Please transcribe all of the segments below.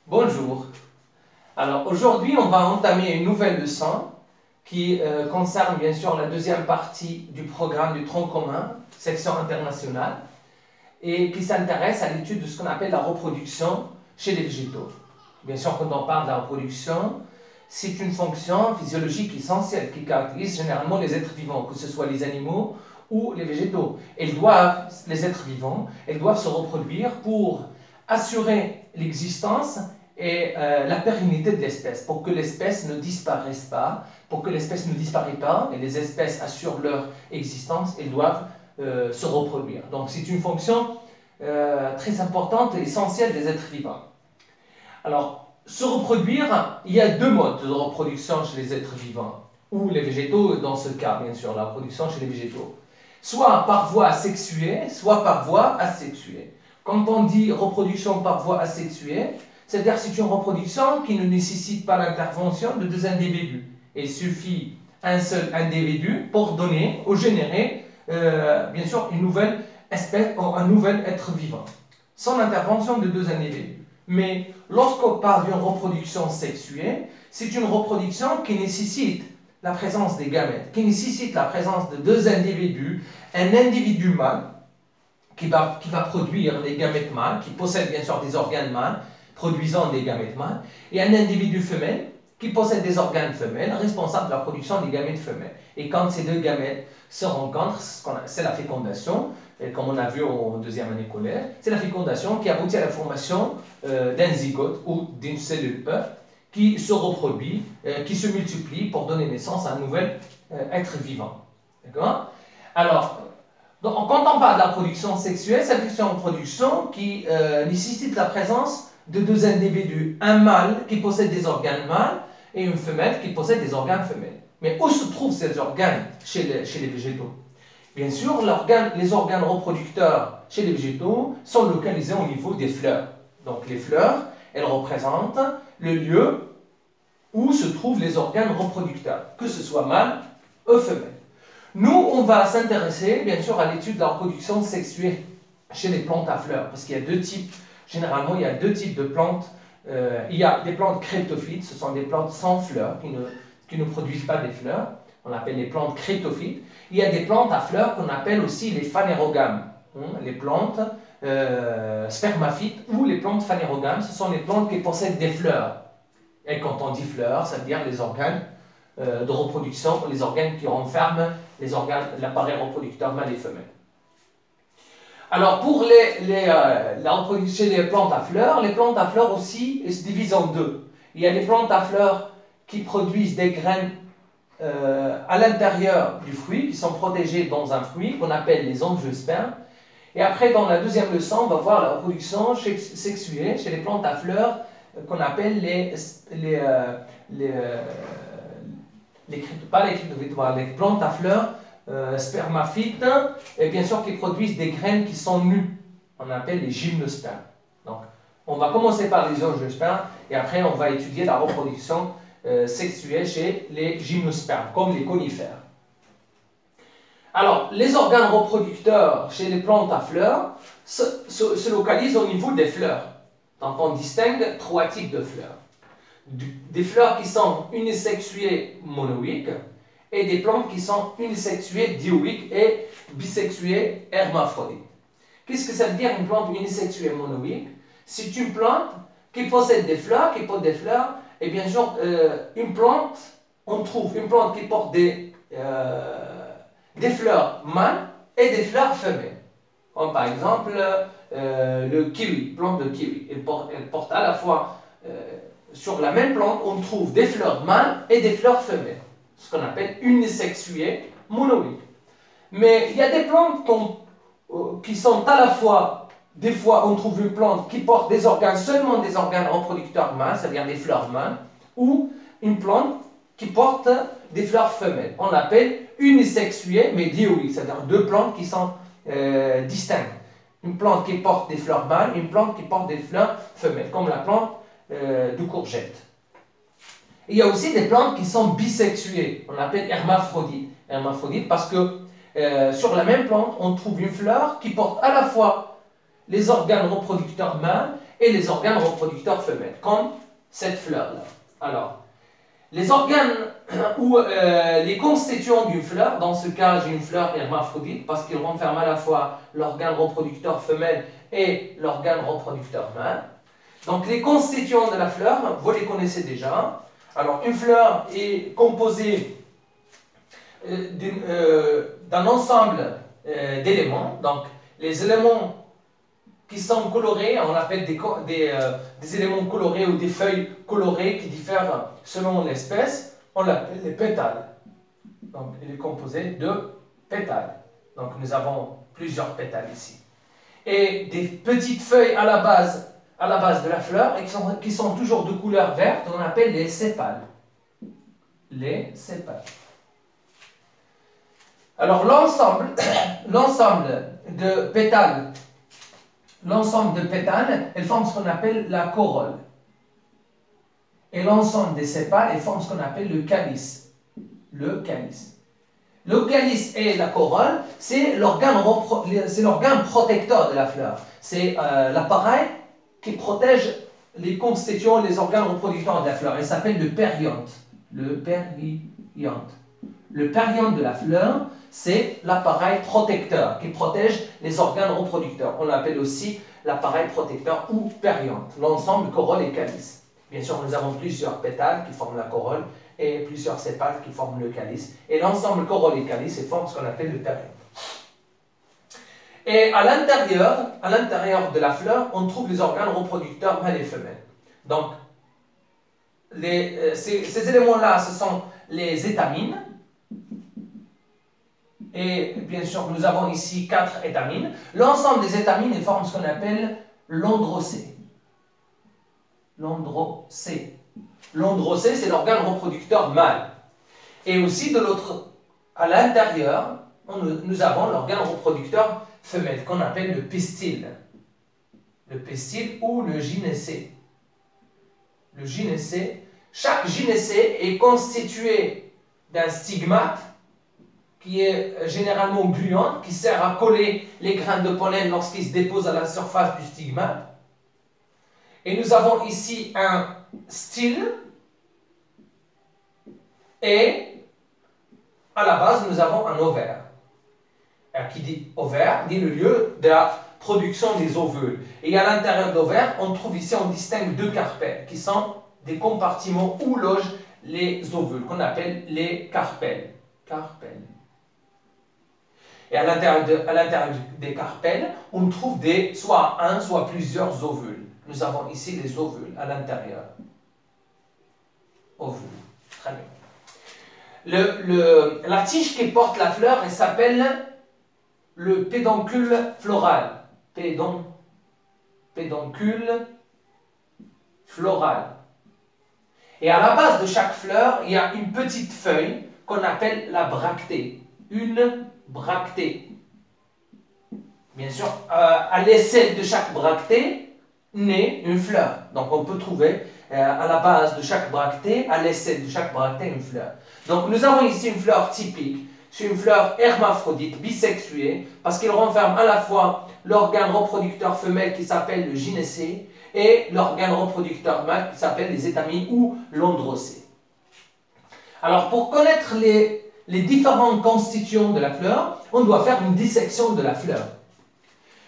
Bonjour. Alors aujourd'hui, on va entamer une nouvelle leçon qui concerne bien sûr la deuxième partie du programme du tronc commun, section internationale, et qui s'intéresse à l'étude de ce qu'on appelle la reproduction chez les végétaux. Bien sûr, quand on parle de la reproduction, c'est une fonction physiologique essentielle qui caractérise généralement les êtres vivants, que ce soit les animaux ou les végétaux. Les êtres vivants, elles doivent se reproduire pour assurer l'existence et la pérennité de l'espèce, pour que l'espèce ne disparaisse pas, pour que l'espèce ne disparaisse pas et les espèces assurent leur existence, elles doivent se reproduire. Donc c'est une fonction très importante et essentielle des êtres vivants. Alors, se reproduire, il y a deux modes de reproduction chez les êtres vivants, ou les végétaux dans ce cas, bien sûr, la reproduction chez les végétaux. Soit par voie sexuée, soit par voie asexuée. Quand on dit reproduction par voie asexuée, c'est-à-dire que c'est une reproduction qui ne nécessite pas l'intervention de deux individus. Il suffit un seul individu pour donner ou générer, bien sûr, une nouvelle espèce, un nouvel être vivant, sans l'intervention de deux individus. Mais lorsqu'on parle d'une reproduction sexuée, c'est une reproduction qui nécessite la présence des gamètes, qui nécessite la présence de deux individus, un individu mâle qui va produire les gamètes mâles, qui possède bien sûr des organes mâles, produisant des gamètes mâles, et un individu femelle qui possède des organes femelles, responsables de la production des gamètes femelles. Et quand ces deux gamètes se rencontrent, c'est la fécondation, et comme on a vu en deuxième année scolaire, c'est la fécondation qui aboutit à la formation d'un zygote ou d'une cellule œuf qui se reproduit, qui se multiplie pour donner naissance à un nouvel être vivant. D'accord? Alors, quand on parle de la production sexuelle, c'est une production qui nécessite la présence de deux individus, un mâle qui possède des organes mâles et une femelle qui possède des organes femelles. Mais où se trouvent ces organes chez les végétaux? Bien sûr, les organes reproducteurs chez les végétaux sont localisés au niveau des fleurs. Donc les fleurs, elles représentent le lieu où se trouvent les organes reproducteurs, que ce soit mâle ou femelle. Nous, on va s'intéresser bien sûr à l'étude de la reproduction sexuée chez les plantes à fleurs, parce qu'il y a deux types. Généralement, il y a deux types de plantes. Il y a des plantes cryptophytes, ce sont des plantes sans fleurs, qui ne produisent pas des fleurs. On appelle les plantes cryptophytes. Il y a des plantes à fleurs qu'on appelle aussi les phanérogames. Les plantes spermaphytes ou les plantes phanérogames, ce sont les plantes qui possèdent des fleurs. Et quand on dit fleurs, ça veut dire les organes de reproduction, les organes qui renferment l'appareil reproducteur mâle et femelle. Alors pour la reproduction des plantes à fleurs aussi se divisent en deux. Il y a les plantes à fleurs qui produisent des graines à l'intérieur du fruit, qui sont protégées dans un fruit qu'on appelle les angiospermes. Et après, dans la deuxième leçon, on va voir la reproduction sexuée chez les plantes à fleurs qu'on appelle les plantes à fleurs spermaphytes, et bien sûr qui produisent des graines qui sont nues. On appelle les gymnospermes. Donc, on va commencer par les angiospermes et après on va étudier la reproduction sexuelle chez les gymnospermes, comme les conifères. Alors, les organes reproducteurs chez les plantes à fleurs se localisent au niveau des fleurs. Donc, on distingue trois types de fleurs. Des fleurs qui sont unisexuées monoïques et des plantes qui sont unisexuées dioïques et bisexuées hermaphrodites. Qu'est-ce que ça veut dire une plante unisexuée monoïque? C'est une plante qui possède des fleurs, et bien sûr, on trouve une plante qui porte des fleurs mâles et des fleurs femelles. Comme par exemple le kiwi, plante de kiwi. Elle porte à la fois, sur la même plante, on trouve des fleurs mâles et des fleurs femelles. Ce qu'on appelle unisexuées monoïques. Mais il y a des plantes qui sont à la fois, des fois on trouve une plante qui porte des organes, seulement des organes reproducteurs mâles, c'est-à-dire des fleurs mâles, ou une plante qui porte des fleurs femelles. On l'appelle unisexuée mais dioïque, c'est-à-dire deux plantes qui sont distinctes. Une plante qui porte des fleurs mâles, une plante qui porte des fleurs femelles, comme la plante de courgette. Il y a aussi des plantes qui sont bisexuées, on appelle hermaphrodites. Hermaphrodites parce que sur la même plante, on trouve une fleur qui porte à la fois les organes reproducteurs mâles et les organes reproducteurs femelles, comme cette fleur-là. Alors, les organes ou les constituants d'une fleur, dans ce cas j'ai une fleur hermaphrodite parce qu'il renferme à la fois l'organe reproducteur femelle et l'organe reproducteur mâle. Donc les constituants de la fleur, vous les connaissez déjà. Alors une fleur est composée d'un ensemble d'éléments. Donc les éléments qui sont colorés, on appelle des éléments colorés ou des feuilles colorées qui diffèrent selon l'espèce, on l'appelle les pétales. Donc il est composé de pétales. Donc nous avons plusieurs pétales ici. Et des petites feuilles à la base de la fleur et qui sont toujours de couleur verte, on appelle les sépales. Les sépales. Alors l'ensemble de pétales, elles forment ce qu'on appelle la corolle. Et l'ensemble des sépales, elles forment ce qu'on appelle le calice. Le calice. Le calice et la corolle, c'est l'organe protecteur de la fleur. C'est l'appareil qui protège les constituants, les organes reproducteurs de la fleur. Il s'appelle le périanthe. Le périanthe. Le périanthe de la fleur, c'est l'appareil protecteur qui protège les organes reproducteurs. On l'appelle aussi l'appareil protecteur ou périanthe, l'ensemble corolle et calice. Bien sûr, nous avons plusieurs pétales qui forment la corolle et plusieurs sépales qui forment le calice. Et l'ensemble corolle et calice forment ce qu'on appelle le périanthe. Et à l'intérieur de la fleur, on trouve les organes reproducteurs mâles et femelles. Donc, ces éléments-là, ce sont les étamines. Et bien sûr, nous avons ici 4 étamines. L'ensemble des étamines forment ce qu'on appelle l'androcée. L'androcée. L'androcée, c'est l'organe reproducteur mâle. Et aussi, à l'intérieur, nous avons l'organe reproducteur femelle, qu'on appelle le pistil. Le pistil ou le gynécée. Le gynécée. Chaque gynécée est constitué d'un stigmate qui est généralement gluant, qui sert à coller les grains de pollen lorsqu'ils se déposent à la surface du stigmate. Et nous avons ici un style et à la base nous avons un ovaire. Alors, qui dit ovaire dit le lieu de la production des ovules. Et à l'intérieur de l'ovaire, on trouve ici, on distingue 2 carpelles qui sont des compartiments où logent les ovules, qu'on appelle les carpelles. Et à l'intérieur des carpelles, on trouve soit un, soit plusieurs ovules. Nous avons ici les ovules à l'intérieur. Ovules. Très bien. La tige qui porte la fleur, elle s'appelle le pédoncule floral. Pédoncule floral. Et à la base de chaque fleur, il y a une petite feuille qu'on appelle la bractée. Une bractée. Bien sûr, à l'aisselle de chaque bractée naît une fleur. Donc on peut trouver à la base de chaque bractée, à l'aisselle de chaque bractée, une fleur. Donc nous avons ici une fleur typique. C'est une fleur hermaphrodite, bisexuée, parce qu'elle renferme à la fois l'organe reproducteur femelle qui s'appelle le gynécée et l'organe reproducteur mâle qui s'appelle les étamines ou l'androcée. Alors pour connaître les différents constituants de la fleur, on doit faire une dissection de la fleur.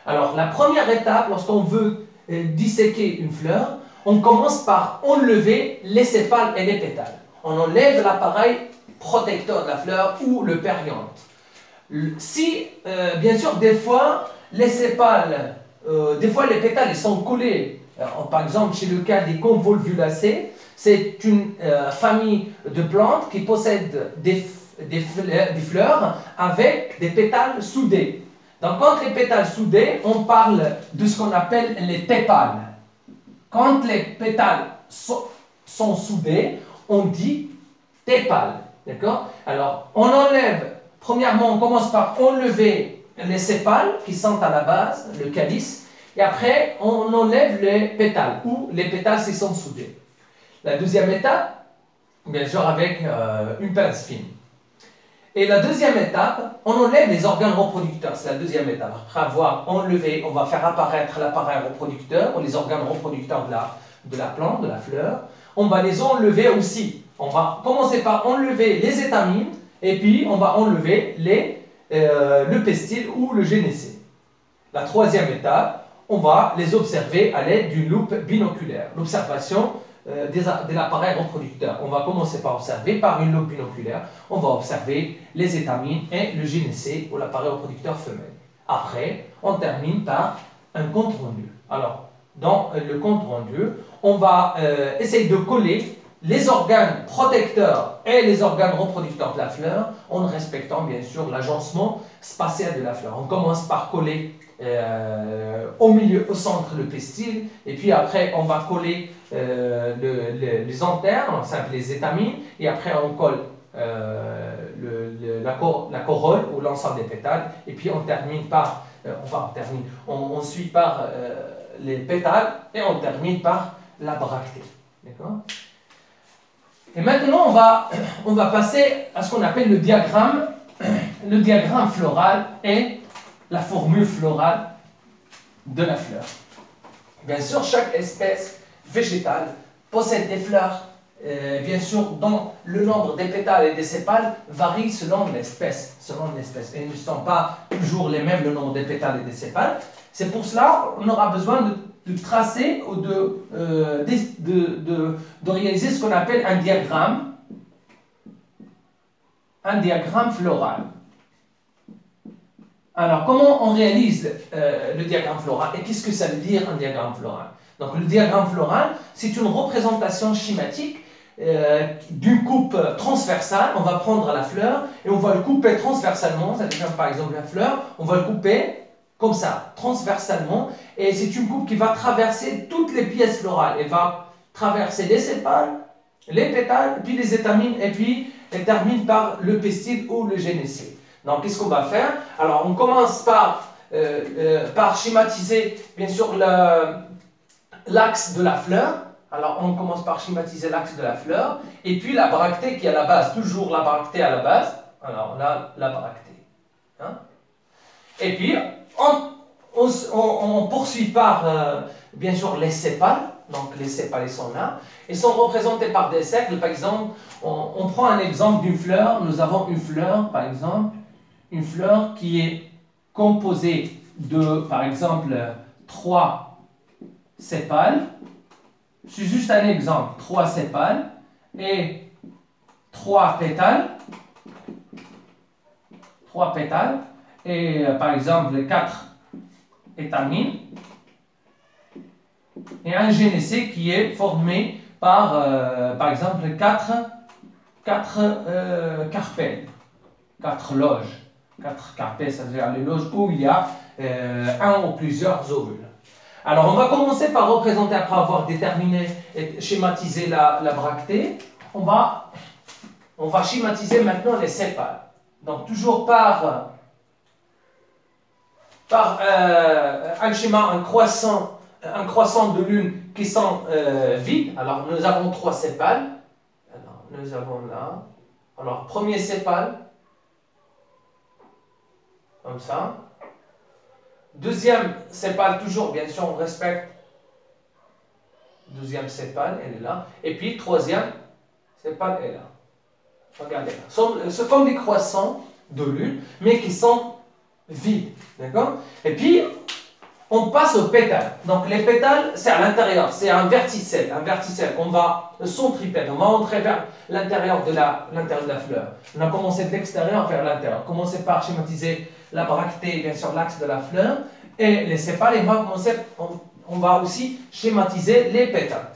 Alors la première étape, lorsqu'on veut disséquer une fleur, on commence par enlever les sépales et les pétales. On enlève l'appareil protecteur de la fleur ou le périanthe. Si, bien sûr, des fois, les sépales, des fois les pétales ils sont collés. Alors, par exemple, chez le cas des convolvulacées, c'est une famille de plantes qui possède des fleurs avec des pétales soudés. Donc, quand les pétales soudés, on parle de ce qu'on appelle les tépales. Quand les pétales sont soudés, on dit tépales. D'accord? Alors, on enlève, premièrement, on commence par enlever les sépales qui sont à la base, le calice, et après, on enlève les pétales, ou les pétales s'ils sont soudés. La deuxième étape, bien sûr, avec une pince fine. Et la deuxième étape, on enlève les organes reproducteurs. C'est la deuxième étape. Après avoir enlevé, on va faire apparaître l'appareil reproducteur ou les organes reproducteurs de la plante, de la fleur. On va les enlever aussi. On va commencer par enlever les étamines et puis on va enlever le pistil ou le génécé. La troisième étape, on va les observer à l'aide d'une loupe binoculaire. L'observation de l'appareil reproducteur. On va commencer par observer par une loupe binoculaire. On va observer les étamines et le gynécée ou l'appareil reproducteur femelle. Après, on termine par un compte rendu. Alors, dans le compte rendu, on va essayer de coller les organes protecteurs et les organes reproducteurs de la fleur en respectant bien sûr l'agencement spatial de la fleur. On commence par coller au milieu, au centre, le pistil, et puis après on va coller les anthères, les étamines, et après on colle la corolle ou l'ensemble des pétales, et puis on termine par, on suit par les pétales, et on termine par la bractée. D'accord ? Et maintenant, on va passer à ce qu'on appelle le diagramme floral et la formule florale de la fleur. Bien sûr, chaque espèce végétale possède des fleurs, bien sûr, dont le nombre des pétales et des sépales varie selon l'espèce. Et ils ne sont pas toujours les mêmes, le nombre des pétales et des sépales. C'est pour cela qu'on aura besoin de tracer ou de réaliser ce qu'on appelle un diagramme floral. Alors, comment on réalise le diagramme floral et qu'est-ce que ça veut dire un diagramme floral? Donc, le diagramme floral, c'est une représentation schématique d'une coupe transversale. On va prendre la fleur et on va le couper transversalement. Ça veut dire, par exemple, la fleur, on va le couper comme ça, transversalement. Et c'est une coupe qui va traverser toutes les pièces florales. Elle va traverser les sépales, les pétales, puis les étamines, et puis elle termine par le pistil ou le génécée. Donc, qu'est-ce qu'on va faire? Alors, on commence par schématiser, bien sûr, l'axe de la fleur. Alors, on commence par schématiser l'axe de la fleur, et puis la bractée qui est à la base, toujours la bractée à la base. Alors là, la bractée. Hein? Et puis, on poursuit par, bien sûr, les sépales. Donc, les sépales, ils sont là. Ils sont représentés par des cercles. Par exemple, on prend un exemple d'une fleur. Nous avons une fleur, par exemple, une fleur qui est composée de, par exemple, 3 sépales. C'est juste un exemple. 3 sépales et 3 pétales. 3 pétales. Et par exemple 4 étamines. Et un génécé qui est formé par exemple 4 carpelles. 4 loges. 4 carpelles, c'est-à-dire les loges où il y a un ou plusieurs ovules. Alors, on va commencer par représenter, après avoir déterminé et schématisé la bractée, on va schématiser maintenant les sépales. Donc, toujours par un schéma, un croissant de lune qui sont vides. Alors, nous avons 3 sépales. Alors, nous avons là. Alors, premier sépale, comme ça. Deuxième sépale, toujours, bien sûr, on respecte. Deuxième sépale, elle est là. Et puis, troisième sépale est là. Regardez là. C'est comme des croissants de lune, mais qui sont vides. D'accord? Et puis, on passe aux pétales. Donc, les pétales, c'est à l'intérieur. C'est un verticelle. Un verticelle. On va centripète. On va entrer vers l'intérieur de la fleur. On a commencé de l'extérieur vers l'intérieur. Commencer par schématiser la bractée, bien sûr, l'axe de la fleur. Et les sépales, on va aussi schématiser les pétales.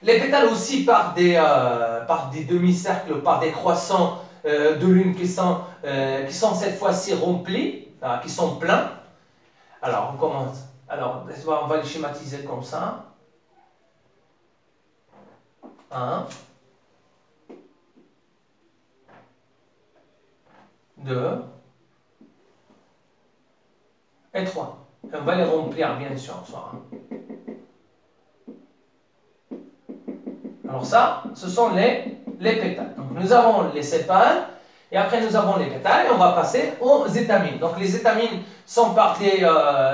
Les pétales aussi par des demi-cercles, par des croissants de lune qui sont cette fois-ci remplis, qui sont pleins. Alors, on commence. Alors, on va les schématiser comme ça. 1, 2 et 3. On va les remplir, bien sûr. Alors ça, ce sont les pétales. Donc, nous avons les sépales. Et après, nous avons les pétales et on va passer aux étamines. Donc, les étamines sont par des...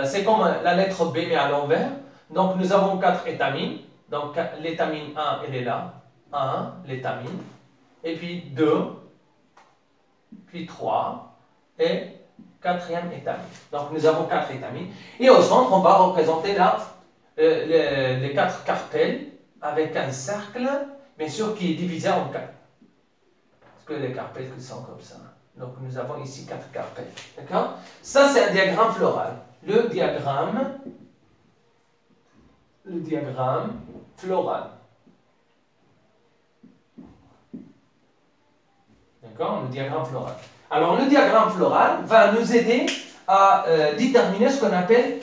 c'est comme la lettre B mais à l'envers. Donc, nous avons 4 étamines. Donc, l'étamine 1, elle est là. 1, l'étamine. Et puis 2, puis 3 et 4e étamine. Donc, nous avons 4 étamines. Et au centre, on va représenter là les 4 carpelles avec un cercle, bien sûr, qui est divisé en 4. Parce que les carpelles sont comme ça. Donc, nous avons ici 4 carpelles. D'accord? Ça, c'est un diagramme floral. Le diagramme floral. D'accord? Le diagramme floral. Alors, le diagramme floral va nous aider à déterminer ce qu'on appelle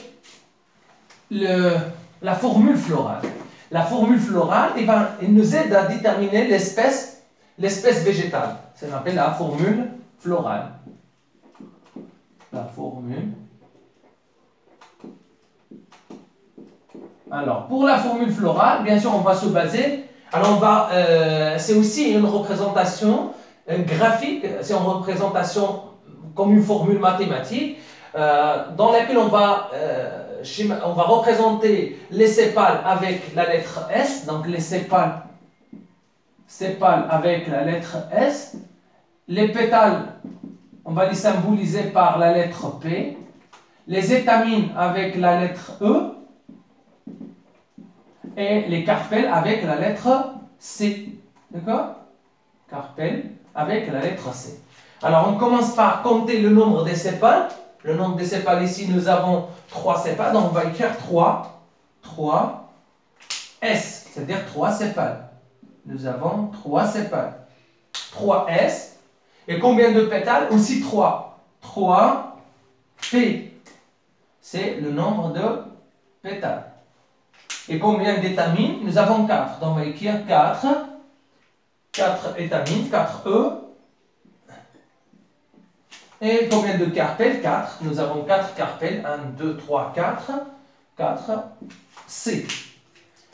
la formule florale. La formule florale, elle nous aide à déterminer l'espèce végétale. Ça s'appelle la formule florale. La formule. Alors, pour la formule florale, bien sûr, on va se baser. Alors, c'est aussi une représentation graphique, c'est une représentation comme une formule mathématique dans laquelle on va représenter les sépales avec la lettre S. Donc, les sépales avec la lettre S. Les pétales, on va les symboliser par la lettre P. Les étamines avec la lettre E. Et les carpelles avec la lettre C. D'accord? Carpelles avec la lettre C. Alors, on commence par compter le nombre des sépales. Le nombre des sépales, ici, nous avons 3 sépales. Donc, on va écrire 3 S, c'est-à-dire 3 sépales. Nous avons 3 sépales. 3 S. Et combien de pétales? Aussi 3. 3 P. C'est le nombre de pétales. Et combien d'étamines? Nous avons 4. Donc, on va écrire 4. 4 étamines, 4 E. Et combien de carpelles? 4. Nous avons 4 carpelles. 1, 2, 3, 4. 4 C.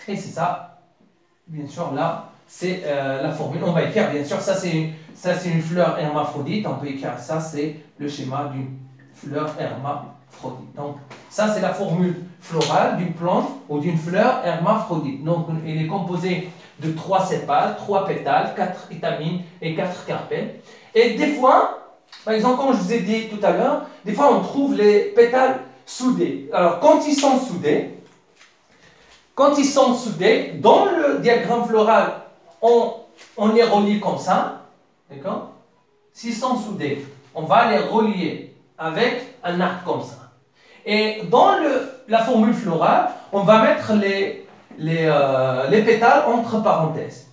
Et c'est ça. Bien sûr, là, c'est la formule. On va écrire, bien sûr, ça c'est une fleur hermaphrodite. On peut écrire ça, c'est le schéma d'une fleur hermaphrodite. Donc, ça c'est la formule florale d'une plante ou d'une fleur hermaphrodite. Donc, elle est composée de 3 sépales, 3 pétales, 4 étamines et 4 carpelles. Et des fois, par exemple, comme je vous ai dit tout à l'heure, des fois on trouve les pétales soudés. Alors, quand ils sont soudés, dans le diagramme floral, on les relie comme ça. D'accord? S'ils sont soudés, on va les relier avec un arc comme ça. Et dans la formule florale, on va mettre les pétales entre parenthèses.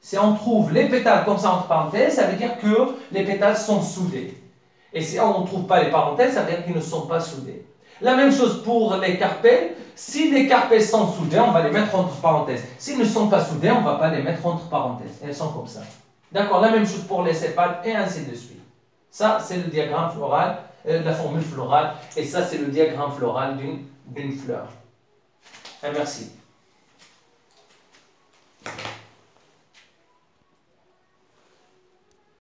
Si on trouve les pétales comme ça entre parenthèses, ça veut dire que les pétales sont soudés. Et si on ne trouve pas les parenthèses, ça veut dire qu'ils ne sont pas soudés. La même chose pour les carpelles. Si les carpelles sont soudées, on va les mettre entre parenthèses. S'ils ne sont pas soudés, on ne va pas les mettre entre parenthèses. Elles sont comme ça. D'accord? La même chose pour les sépales et ainsi de suite. Ça, c'est le diagramme floral, la formule florale. Et ça, c'est le diagramme floral d'une fleur. Et merci.